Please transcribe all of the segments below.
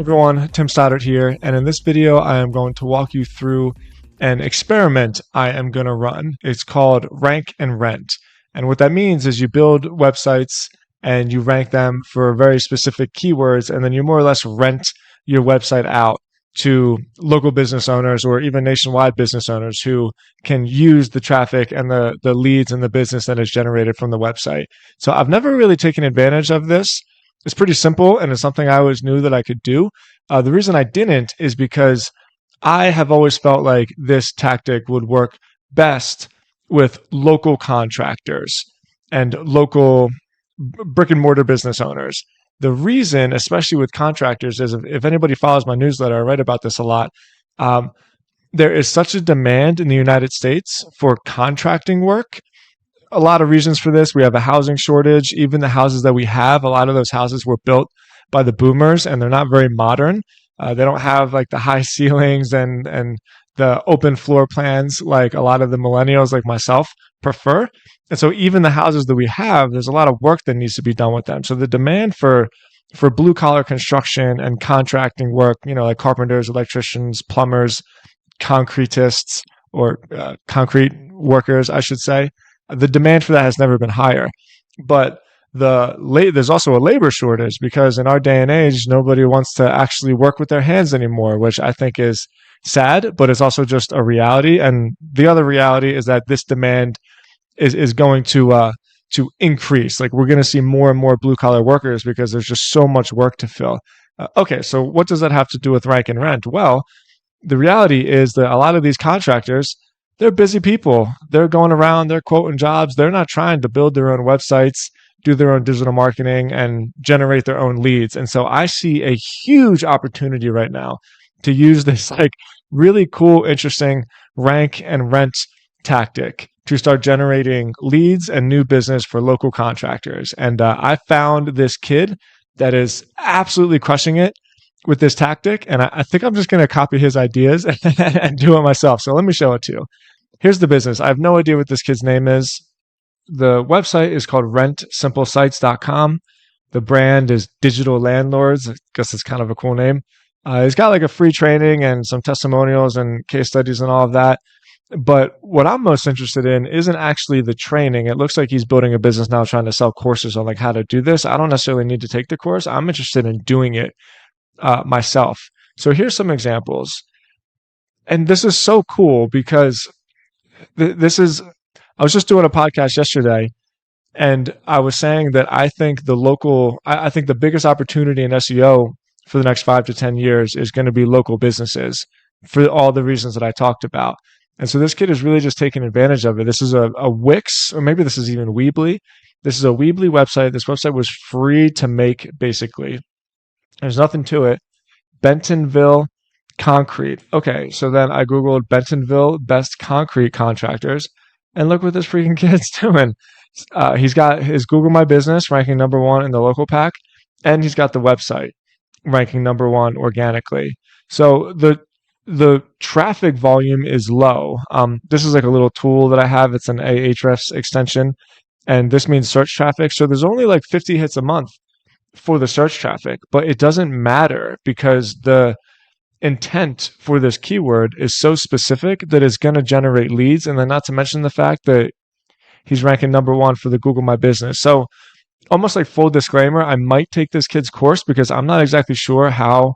Everyone, Tim Stoddart here, and in this video I am going to walk you through an experiment I am going to run. It's called Rank and Rent. And what that means is you build websites and you rank them for very specific keywords, and then you more or less rent your website out to local business owners or even nationwide business owners who can use the traffic and the leads and the business that is generated from the website. So I've never really taken advantage of this. It's pretty simple, and it's something I always knew that I could do. The reason I didn't is because I have always felt like this tactic would work best with local contractors and local brick and mortar business owners. The reason, especially with contractors, is if anybody follows my newsletter, I write about this a lot. There is such a demand in the United States for contracting work. A lot of reasons for this. We have a housing shortage. Even the houses that we have, a lot of those houses were built by the boomers, and they're not very modern. They don't have like the high ceilings and the open floor plans like a lot of the millennials like myself prefer. And so even the houses that we have, there's a lot of work that needs to be done with them. So the demand for blue collar construction and contracting work, like carpenters, electricians, plumbers, concretists, or concrete workers, I should say, the demand for that has never been higher. But there's also a labor shortage because in our day and age, nobody wants to actually work with their hands anymore, which I think is sad, but it's also just a reality. And the other reality is that this demand is going to increase. Like, we're going to see more and more blue collar workers because there's just so much work to fill. Okay, so what does that have to do with rank and rent? Well, the reality is that a lot of these contractors, they're busy people. They're going around, they're quoting jobs. They're not trying to build their own websites, do their own digital marketing, and generate their own leads. And so I see a huge opportunity right now to use this like really cool, interesting rank and rent tactic to start generating leads and new business for local contractors. And I found this kid that is absolutely crushing it with this tactic. And I think I'm just going to copy his ideas and do it myself. So let me show it to you. Here's the business. I have no idea what this kid's name is. The website is called rentsimplesites.com. The brand is Digital Landlords. I guess it's kind of a cool name. He's got like a free training and some testimonials and case studies and all of that. But what I'm most interested in isn't actually the training. It looks like he's building a business now trying to sell courses on like how to do this. I don't necessarily need to take the course. I'm interested in doing it myself. So here's some examples. And this is so cool because I was just doing a podcast yesterday, and I was saying that I think the biggest opportunity in SEO for the next 5 to 10 years is going to be local businesses for all the reasons that I talked about. And so this kid is really just taking advantage of it. This is a Wix, or maybe this is even Weebly. This is a Weebly website. This website was free to make, basically. There's nothing to it. Bentonville Concrete. Okay, so then I Googled Bentonville best concrete contractors, and look what this freaking kid's doing. He's got his Google My Business ranking #1 in the local pack, and he's got the website ranking #1 organically. So the traffic volume is low. This is like a little tool that I have. It's an Ahrefs extension, and this means search traffic. So there's only like 50 hits a month for the search traffic, but it doesn't matter because the intent for this keyword is so specific that it's going to generate leads. And then not to mention the fact that he's ranking #1 for the Google My Business. So almost like full disclaimer, I might take this kid's course because I'm not exactly sure how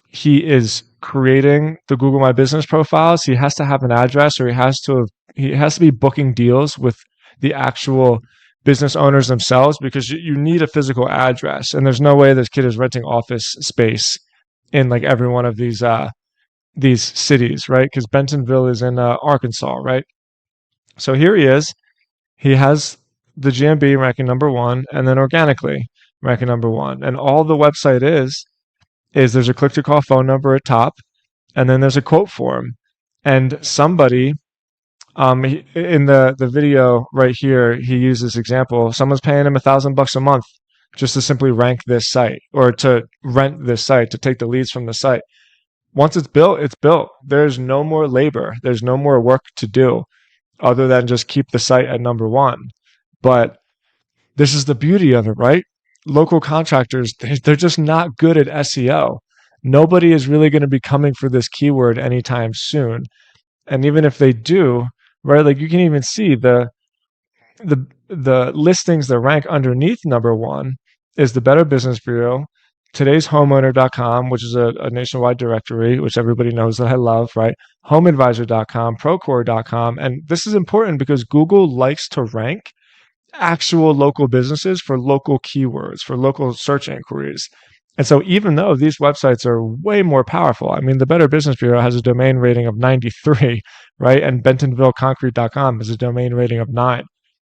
he is creating the Google My Business profiles. He has to have an address, or he has to be booking deals with the actual business owners themselves, because you need a physical address, and there's no way this kid is renting office space in like every one of these cities, right? Because Bentonville is in Arkansas, right? So here he is. He has the GMB ranking #1, and then organically ranking #1. And all the website is there's a click to call phone number at top, and then there's a quote form. And somebody in the video right here, he used this example. Someone's paying him $1,000 a month just to simply rank this site, or to rent this site, to take the leads from the site. Once it's built, it's built. There's no more labor. There's no more work to do other than just keep the site at #1. But this is the beauty of it, right? Local contractors, they're just not good at SEO. nobody is really going to be coming for this keyword anytime soon. And even if they do, right, like you can even see the listings that rank underneath number one is the Better Business Bureau, today's homeowner.com, which is a nationwide directory, which everybody knows that I love, right? HomeAdvisor.com, Procore.com. And this is important because Google likes to rank actual local businesses for local keywords, for local search inquiries. And so even though these websites are way more powerful, I mean, the Better Business Bureau has a domain rating of 93, right? And BentonvilleConcrete.com has a domain rating of 9.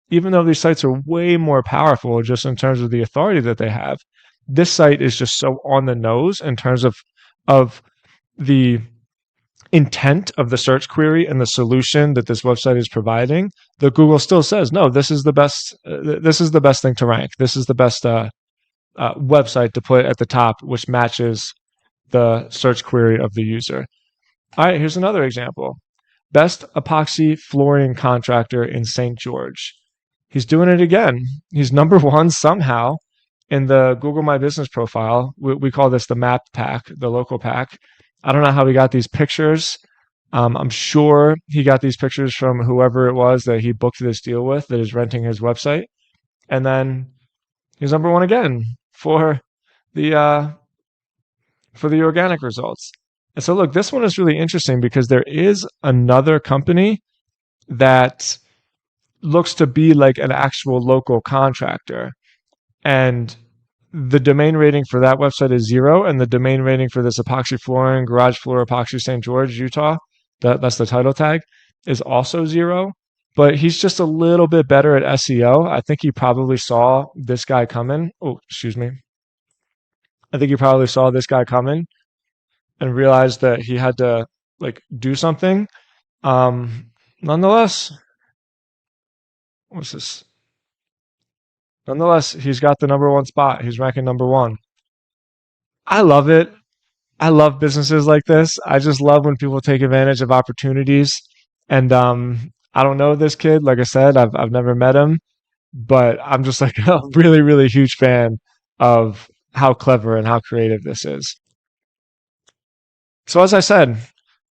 Even though these sites are way more powerful just in terms of the authority that they have, this site is just so on the nose in terms of the intent of the search query and the solution that this website is providing, that Google still says, no, this is the best. This is the best thing to rank. This is the best website to put at the top, which matches the search query of the user. All right, here's another example. Best epoxy flooring contractor in St. George. He's doing it again. He's number one somehow in the Google My Business profile. We call this the map pack, the local pack. I don't know how he got these pictures. I'm sure he got these pictures from whoever it was that he booked this deal with that is renting his website. And then he's number one again for the organic results. And so look, this one is really interesting because there is another company that looks to be like an actual local contractor. And the domain rating for that website is 0, and the domain rating for this epoxy flooring, garage floor epoxy St. George, Utah, that's the title tag, is also 0. But he's just a little bit better at SEO. I think he probably saw this guy coming. Oh, excuse me. I think he probably saw this guy coming and realized that he had to like do something. Nonetheless, what's this? Nonetheless, he's got the number one spot. He's ranking number one. I love it. I love businesses like this. I just love when people take advantage of opportunities. And I don't know this kid. Like I said, I've never met him, but I'm just like a really, really huge fan of how clever and how creative this is. So as I said,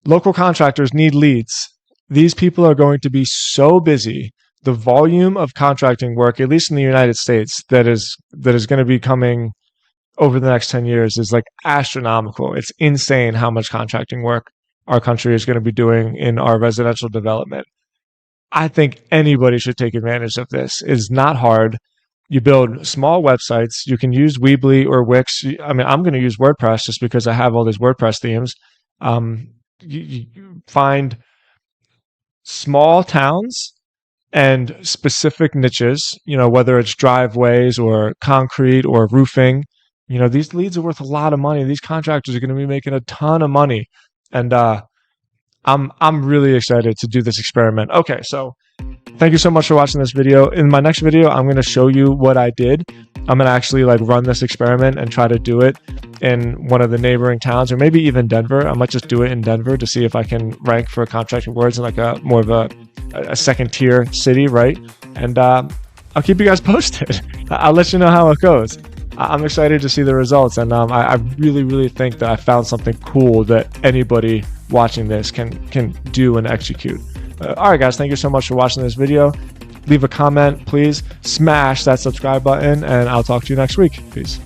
local contractors need leads. These people are going to be so busy. The volume of contracting work, at least in the United States, that is going to be coming over the next 10 years is like astronomical. It's insane how much contracting work our country is going to be doing in our residential development. I think anybody should take advantage of this. It's not hard. You build small websites. You can use Weebly or Wix. I mean, I'm going to use WordPress just because I have all these WordPress themes. You find small towns and specific niches, whether it's driveways or concrete or roofing. These leads are worth a lot of money. These contractors are going to be making a ton of money. And I'm really excited to do this experiment. Okay, so thank you so much for watching this video. In my next video, I'm going to show you what I did. I'm going to actually run this experiment and try to do it in one of the neighboring towns, or maybe even Denver. I might just do it in Denver to see if I can rank for contracting words in a more of a second tier city, right? And I'll keep you guys posted. I'll let you know how it goes. I'm excited to see the results, and I really, really think that I found something cool that anybody watching this can do and execute. All right, guys, thank you so much for watching this video. Leave a comment, please. Smash that subscribe button, and I'll talk to you next week. Peace.